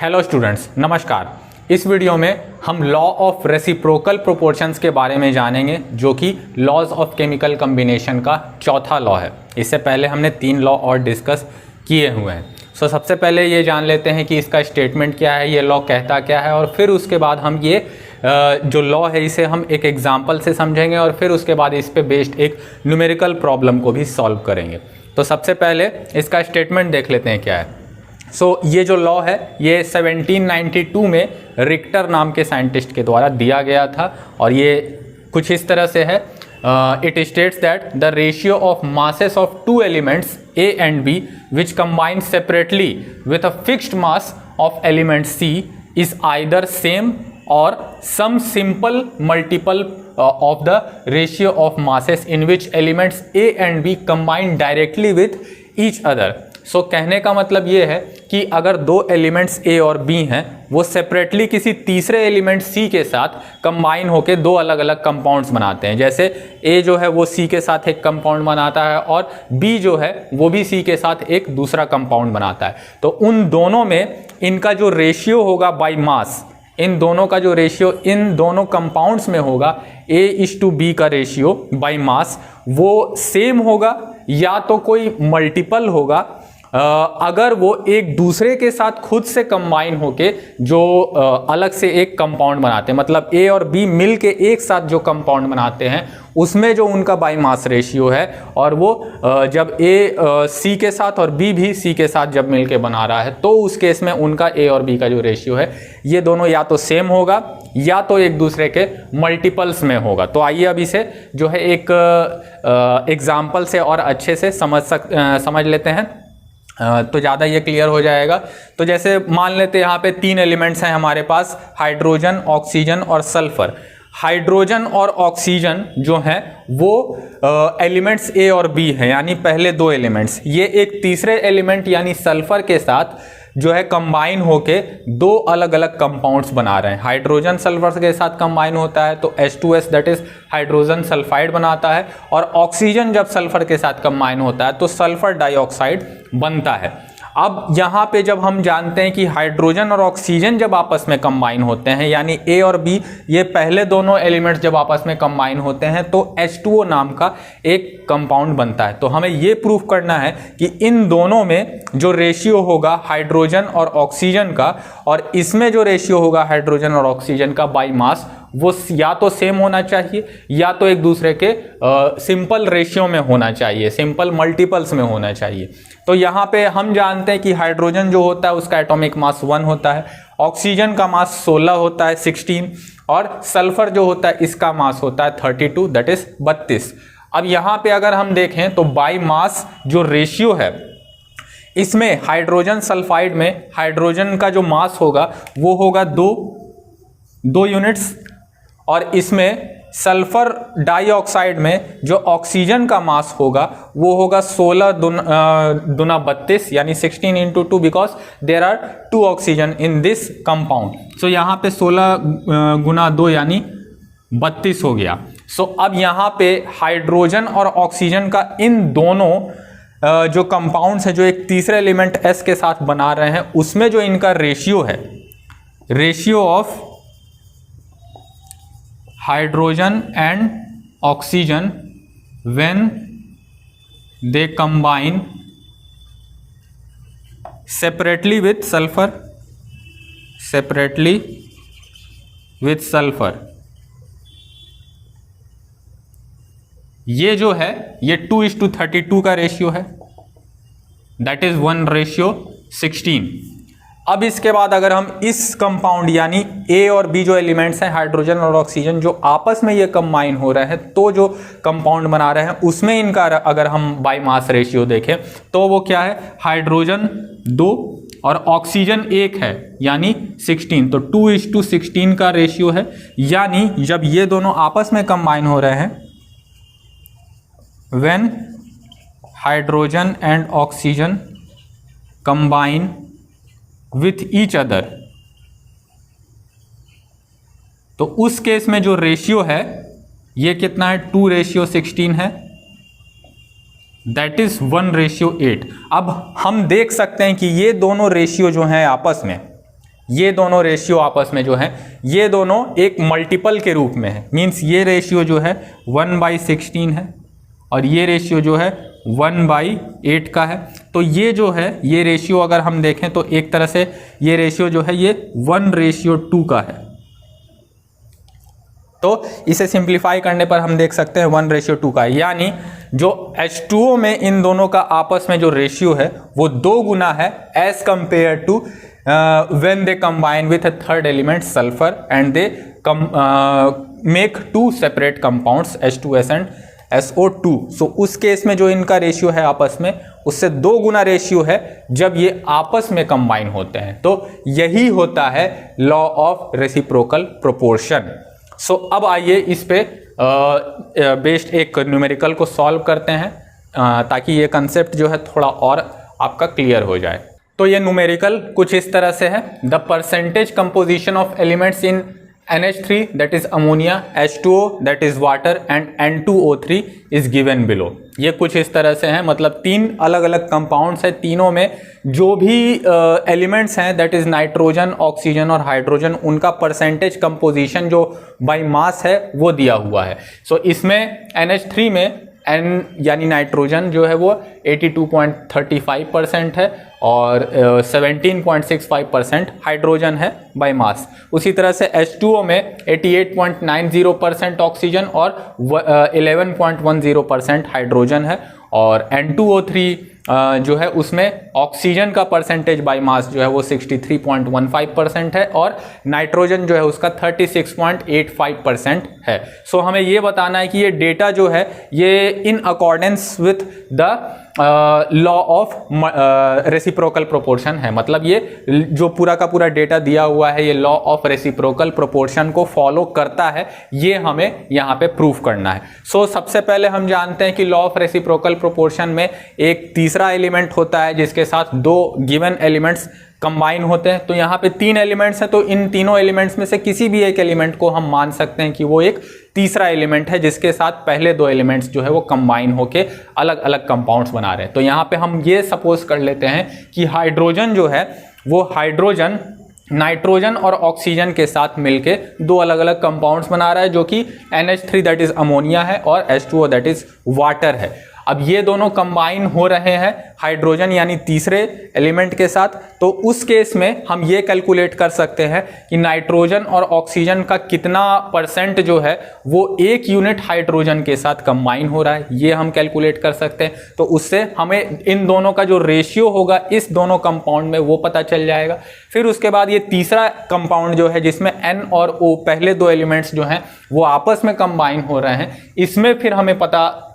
Hello students, नमस्कार। इस video में हम लॉ ऑफ रेसिप्रोकल प्रोपोर्शंस के बारे में जानेंगे, जो कि लॉज ऑफ केमिकल कम्बिनेशन का चौथा लॉ है। इससे पहले हमने 3 लॉ और डिस्कस किए हुए हैं। सबसे पहले ये जान लेते हैं कि इसका स्टेटमेंट क्या है, ये लॉ कहता क्या है, और फिर उसके बाद हम ये जो लॉ है इसे हम एक एग्जाम्पल से समझेंगे और फिर उसके बाद इस पे बेस्ड एक न्यूमेरिकल प्रॉब्लम को भी सॉल्व करेंगे। तो सबसे पहले इसका स्टेटमेंट देख लेते हैं क्या है। ये जो लॉ है ये 1792 में रिक्टर नाम के साइंटिस्ट के द्वारा दिया गया था और ये कुछ इस तरह से है। It states that the ratio of masses of 2 elements A and B which combine separately with a fixed mass of element C is either same or some simple multiple of the ratio of masses in which elements A and B combine directly with each other। कहने का मतलब ये है कि अगर 2 elements A और B हैं वो सेपरेटली किसी तीसरे एलिमेंट C के साथ कंबाइन होकर 2 अलग अलग कंपाउंड्स बनाते हैं। जैसे A जो है वो C के साथ एक कंपाउंड बनाता है और B जो है वो भी C के साथ एक दूसरा कंपाउंड बनाता है। तो उन दोनों में इनका जो रेशियो होगा बाय मास, इन दोनों का जो रेशियो इन दोनों कंपाउंड्स में होगा A/B का रेशियो बाय मास, वो सेम होगा या तो कोई मल्टीपल होगा अगर वो एक दूसरे के साथ खुद से कंबाइन होके जो अलग से एक कंपाउंड बनाते हैं। मतलब A और B मिल के एक साथ जो कंपाउंड बनाते हैं उसमें जो उनका बाई मास रेशियो है, और वो जब A C के साथ और B भी C के साथ जब मिल के बना रहा है तो उस केस में उनका A और B का जो रेशियो है ये दोनों या तो सेम होगा या तो एक दूसरे के मल्टीपल्स में होगा। तो आइए अब इसे जो है एक एग्जाम्पल से और अच्छे से समझ लेते हैं तो ज़्यादा ये क्लियर हो जाएगा। तो जैसे मान लेते हैं यहाँ पे 3 एलिमेंट्स हैं हमारे पास, हाइड्रोजन, ऑक्सीजन और सल्फर। हाइड्रोजन और ऑक्सीजन जो हैं वो एलिमेंट्स A और B हैं, यानी पहले 2 एलिमेंट्स। ये एक तीसरे एलिमेंट यानी सल्फर के साथ जो है कंबाइन होके 2 अलग अलग कंपाउंड्स बना रहे हैं। हाइड्रोजन सल्फर के साथ कंबाइन होता है तो H2S that is hydrogen sulphide बनाता है, और ऑक्सीजन जब सल्फर के साथ कंबाइन होता है तो सल्फर डाइऑक्साइड बनता है। अब यहाँ पे जब हम जानते हैं कि हाइड्रोजन और ऑक्सीजन जब आपस में कंबाइन होते हैं, यानी A और B ये पहले दोनों एलिमेंट्स जब आपस में कंबाइन होते हैं तो H2O नाम का एक कंपाउंड बनता है। तो हमें ये प्रूफ करना है कि इन दोनों में जो रेशियो होगा हाइड्रोजन और ऑक्सीजन का, और इसमें जो रेशियो होगा हाइड्रोजन और ऑक्सीजन का बाई मास, वो या तो सेम होना चाहिए या तो एक दूसरे के सिंपल रेशियो में होना चाहिए, सिंपल मल्टीपल्स में होना चाहिए। तो यहाँ पे हम जानते हैं कि हाइड्रोजन जो होता है उसका एटॉमिक मास 1 होता है, ऑक्सीजन का मास 16 होता है 16, और सल्फर जो होता है इसका मास होता है 32 दैट इज 32। अब यहाँ पे अगर हम देखें तो बाई मास जो रेशियो है इसमें हाइड्रोजन सल्फाइड में हाइड्रोजन का जो मास होगा वो होगा 2 यूनिट्स, और इसमें सल्फर डाइऑक्साइड में जो ऑक्सीजन का मास होगा वो होगा 16 दुना 32 यानी 16 into 2 because there are 2 oxygen in this compound. So यहाँ पे 16 गुना 2 यानी 32 हो गया। अब यहाँ पे हाइड्रोजन और ऑक्सीजन का इन दोनों जो कंपाउंड्स है जो एक तीसरे एलिमेंट S के साथ बना रहे हैं उसमें जो इनका रेशियो है, ratio of hydrogen and oxygen when they combine separately with sulfur, ये जो है ये 2:32 का रेशियो है, दैट इज 1:16। अब इसके बाद अगर हम इस कंपाउंड यानी A और B जो एलिमेंट्स हैं हाइड्रोजन और ऑक्सीजन जो आपस में ये कंबाइन हो रहे हैं तो जो कंपाउंड बना रहे हैं उसमें इनका अगर हम बाई मास रेशियो देखें तो वो क्या है, हाइड्रोजन 2 और ऑक्सीजन 1 है यानी 16। तो 2:16 का रेशियो है, यानी जब ये दोनों आपस में कंबाइन हो रहे हैं when hydrogen and oxygen combine with each other, तो उस केस में जो रेशियो है ये कितना है, 2:16 है, दैट इज 1:8। अब हम देख सकते हैं कि ये दोनों रेशियो जो हैं आपस में ये दोनों रेशियो आपस में जो है ये दोनों एक मल्टीपल के रूप में है। मीन्स ये रेशियो जो है 1/16 है और ये रेशियो जो है 1/8 का है। तो ये जो है ये रेशियो अगर हम देखें तो एक तरह से ये रेशियो जो है ये 1:2 का है। तो इसे सिंप्लीफाई करने पर हम देख सकते हैं 1:2 का है, यानी जो H2O में इन दोनों का आपस में जो रेशियो है वो 2 गुना है as compare to when they combine with a third element sulphur and they make 2 separate compounds H2S and SO2। So उस केस में जो इनका रेशियो है आपस में उससे 2 गुना रेशियो है जब ये आपस में कंबाइन होते हैं। तो यही होता है लॉ ऑफ रेसिप्रोकल प्रोपोर्शन। सो अब आइए इस पे बेस्ड एक न्यूमेरिकल को सॉल्व करते हैं ताकि ये कंसेप्ट जो है थोड़ा और आपका क्लियर हो जाए। तो ये न्यूमेरिकल कुछ इस तरह से है, the percentage composition of elements in NH3 that is ammonia, H2O that is water and N2O3 is given below। ये कुछ इस तरह से हैं, मतलब 3 अलग अलग कंपाउंड्स हैं, तीनों में जो भी एलिमेंट्स हैं दैट इज नाइट्रोजन, ऑक्सीजन और हाइड्रोजन, उनका परसेंटेज कंपोजिशन जो बाय मास है वो दिया हुआ है। सो इसमें NH3 में N यानी नाइट्रोजन जो है वो 82.35% है और 17.65% हाइड्रोजन है बाय मास। उसी तरह से H2O में 88.90% ऑक्सीजन और 11.10% हाइड्रोजन है और N2O3 जो है उसमें ऑक्सीजन का परसेंटेज बाय मास जो है वो 63.15% है और नाइट्रोजन जो है उसका 36.85% है। सो हमें ये बताना है कि ये डेटा जो है ये in accordance with the law of reciprocal proportion है, मतलब ये जो पूरा का पूरा डेटा दिया हुआ है ये लॉ ऑफ रेसिप्रोकल प्रोपोर्शन को फॉलो करता है, ये हमें यहाँ पे प्रूफ करना है। सो सबसे पहले हम जानते हैं कि लॉ ऑफ रेसिप्रोकल प्रोपोर्शन में एक तीसरा एलिमेंट होता है जिसके साथ 2 गिवन एलिमेंट्स कंबाइन होते हैं। तो यहाँ पे 3 एलिमेंट्स हैं, तो इन तीनों एलिमेंट्स में से किसी भी एक एलिमेंट को हम मान सकते हैं कि वो एक तीसरा एलिमेंट है जिसके साथ पहले 2 एलिमेंट्स जो है वो कंबाइन होके अलग अलग कंपाउंड्स बना रहे हैं। तो यहाँ पे हम ये सपोज कर लेते हैं कि हाइड्रोजन जो है वो हाइड्रोजन नाइट्रोजन और ऑक्सीजन के साथ मिलके 2 अलग अलग कंपाउंड्स बना रहा है जो कि NH3 दैट इज अमोनिया है और H2O दैट इज वाटर है। अब ये दोनों कंबाइन हो रहे हैं हाइड्रोजन यानी तीसरे एलिमेंट के साथ, तो उस केस में हम ये कैलकुलेट कर सकते हैं कि नाइट्रोजन और ऑक्सीजन का कितना परसेंट जो है वो 1 यूनिट हाइड्रोजन के साथ कंबाइन हो रहा है, ये हम कैलकुलेट कर सकते हैं। तो उससे हमें इन दोनों का जो रेशियो होगा इस दोनों कंपाउंड में वो पता चल जाएगा। फिर उसके बाद ये तीसरा कंपाउंड जो है जिसमें N और O पहले 2 एलिमेंट्स जो हैं वो आपस में कंबाइन हो रहे हैं, इसमें फिर हमें पता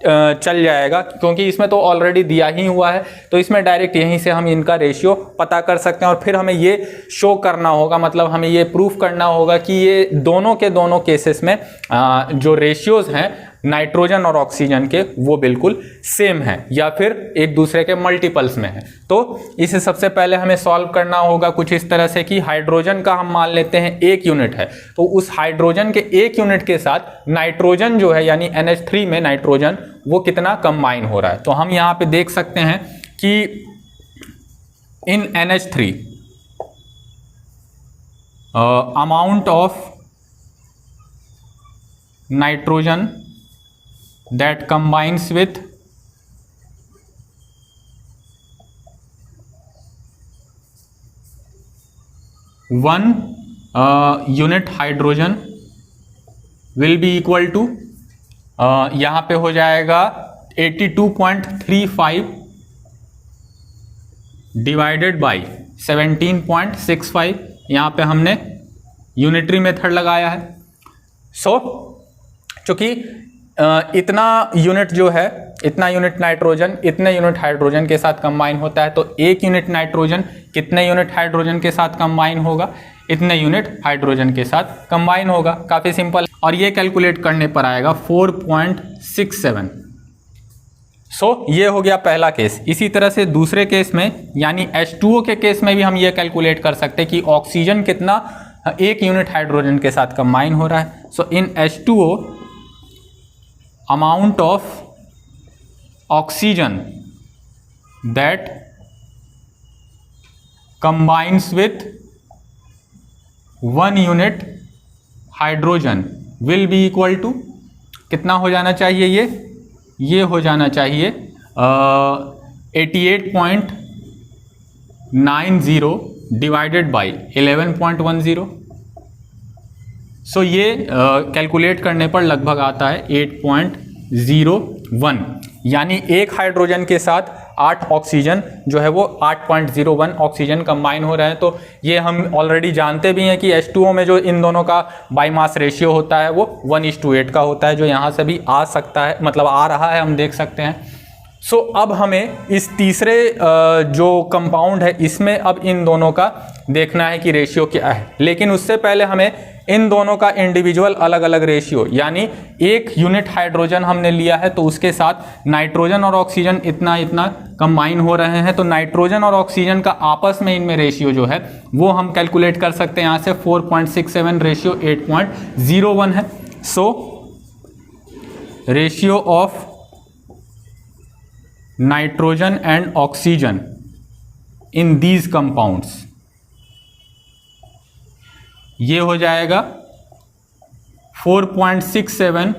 चल जाएगा क्योंकि इसमें तो ऑलरेडी दिया ही हुआ है, तो इसमें डायरेक्ट यहीं से हम इनका रेशियो पता कर सकते हैं। और फिर हमें ये शो करना होगा, मतलब हमें ये प्रूफ करना होगा कि ये दोनों के दोनों केसेस में जो रेशियोज हैं नाइट्रोजन और ऑक्सीजन के वो बिल्कुल सेम है या फिर एक दूसरे के मल्टीपल्स में है। तो इसे सबसे पहले हमें सॉल्व करना होगा कुछ इस तरह से कि हाइड्रोजन का हम मान लेते हैं 1 यूनिट है, तो उस हाइड्रोजन के 1 यूनिट के साथ नाइट्रोजन जो है यानी NH3 में नाइट्रोजन वो कितना कंबाइन हो रहा है। तो हम यहाँ पे देख सकते हैं कि इन NH3 amount of nitrogen that combines with 1 unit hydrogen will be equal to यहाँ पे हो जाएगा 82.35 डिवाइडेड बाई 17.65। यहाँ पे हमने यूनिटरी मेथड लगाया है। सो चूंकि इतना यूनिट जो है इतना यूनिट नाइट्रोजन इतने यूनिट हाइड्रोजन के साथ कंबाइन होता है, तो 1 यूनिट नाइट्रोजन कितने यूनिट हाइड्रोजन के साथ कंबाइन होगा, इतने यूनिट हाइड्रोजन के साथ कंबाइन होगा। काफी सिंपल, और ये कैलकुलेट करने पर आएगा 4.67। सो ये हो गया पहला केस। इसी तरह से दूसरे केस में यानी H2O के केस में भी हम ये कैलकुलेट कर सकते हैं कि ऑक्सीजन कितना 1 यूनिट हाइड्रोजन के साथ कंबाइन हो रहा है। So in H2O amount of oxygen that combines with 1 unit hydrogen will be equal to, कितना हो जाना चाहिए ये हो जाना चाहिए 88.90 डिवाइडेड बाई 11.10। सो ये कैलकुलेट करने पर लगभग आता है 8.01, यानी एक हाइड्रोजन के साथ 8 ऑक्सीजन जो है वो 8.01 ऑक्सीजन कंबाइन हो रहे हैं। तो ये हम ऑलरेडी जानते भी हैं कि H2O में जो इन दोनों का बाईमास रेशियो होता है वो 1:8 का होता है, जो यहाँ से भी आ सकता है, मतलब आ रहा है, हम देख सकते हैं। सो अब हमें इस तीसरे जो कंपाउंड है इसमें अब इन दोनों का देखना है कि रेशियो क्या है, लेकिन उससे पहले हमें इन दोनों का इंडिविजुअल अलग अलग रेशियो, यानी एक यूनिट हाइड्रोजन हमने लिया है तो उसके साथ नाइट्रोजन और ऑक्सीजन इतना इतना कंबाइन हो रहे हैं, तो नाइट्रोजन और ऑक्सीजन का आपस में इनमें रेशियो जो है वो हम कैलकुलेट कर सकते हैं। यहाँ से 4.67 रेशियो 8.01 है। So ratio of nitrogen and oxygen in these compounds, ये हो जाएगा 4.67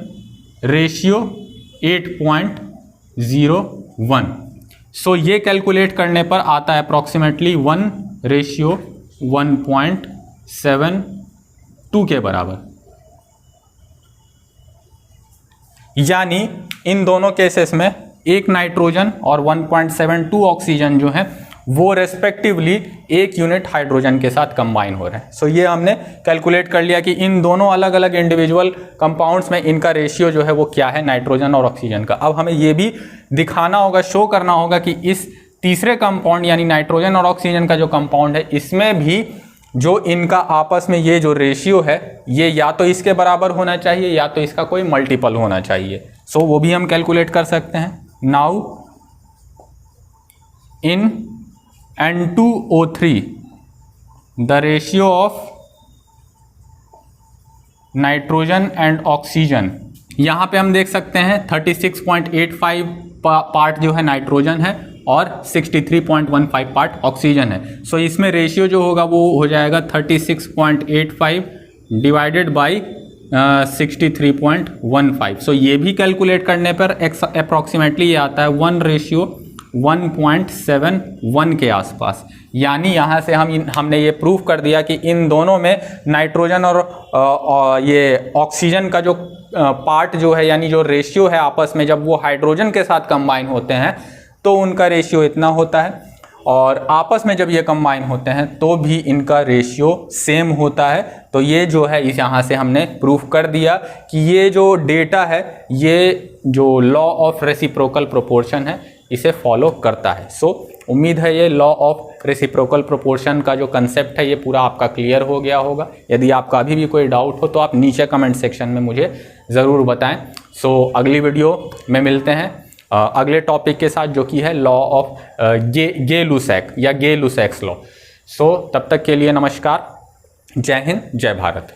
रेशियो 8.01। सो ये कैलकुलेट करने पर आता है अप्रॉक्सीमेटली 1:1.72 के बराबर। यानी इन दोनों केसेस में एक नाइट्रोजन और 1.72 ऑक्सीजन जो है वो रेस्पेक्टिवली एक यूनिट हाइड्रोजन के साथ कंबाइन हो रहे हैं। सो ये हमने कैलकुलेट कर लिया कि इन दोनों अलग अलग इंडिविजुअल कंपाउंड्स में इनका रेशियो जो है वो क्या है नाइट्रोजन और ऑक्सीजन का। अब हमें ये भी दिखाना होगा, शो करना होगा कि इस तीसरे कंपाउंड यानी नाइट्रोजन और ऑक्सीजन का जो कंपाउंड है इसमें भी जो इनका आपस में ये जो रेशियो है ये या तो इसके बराबर होना चाहिए या तो इसका कोई मल्टीपल होना चाहिए। सो वो भी हम कैलकुलेट कर सकते हैं। Now in N2O3 the ratio of nitrogen and oxygen, यहाँ पे हम देख सकते हैं 36.85 पार्ट जो है नाइट्रोजन है और 63.15 पार्ट ऑक्सीजन है। सो इसमें रेशियो जो होगा वो हो जाएगा 36.85 डिवाइडेड बाई 63.15। सो ये भी कैलकुलेट करने पर अप्रॉक्सीमेटली ये आता है 1:1.71 के आसपास। यानी यहाँ से हमने ये प्रूव कर दिया कि इन दोनों में नाइट्रोजन और ये ऑक्सीजन का जो पार्ट जो है यानी जो रेशियो है आपस में जब वो हाइड्रोजन के साथ कंबाइन होते हैं तो उनका रेशियो इतना होता है, और आपस में जब ये कंबाइन होते हैं तो भी इनका रेशियो सेम होता है। तो ये जो है इस यहाँ से हमने प्रूफ कर दिया कि ये जो डेटा है ये जो लॉ ऑफ रेसिप्रोकल प्रोपोर्शन है इसे फॉलो करता है। सो उम्मीद है ये लॉ ऑफ रेसिप्रोकल प्रोपोर्शन का जो कंसेप्ट है ये पूरा आपका क्लियर हो गया होगा। यदि आपका अभी भी कोई डाउट हो तो आप नीचे कमेंट सेक्शन में मुझे ज़रूर बताएं। सो अगली वीडियो में मिलते हैं अगले टॉपिक के साथ जो कि है लॉ ऑफ गे-लुसैक या गे-लुसैक्स लॉ। सो तब तक के लिए नमस्कार, जय हिंद, जय भारत।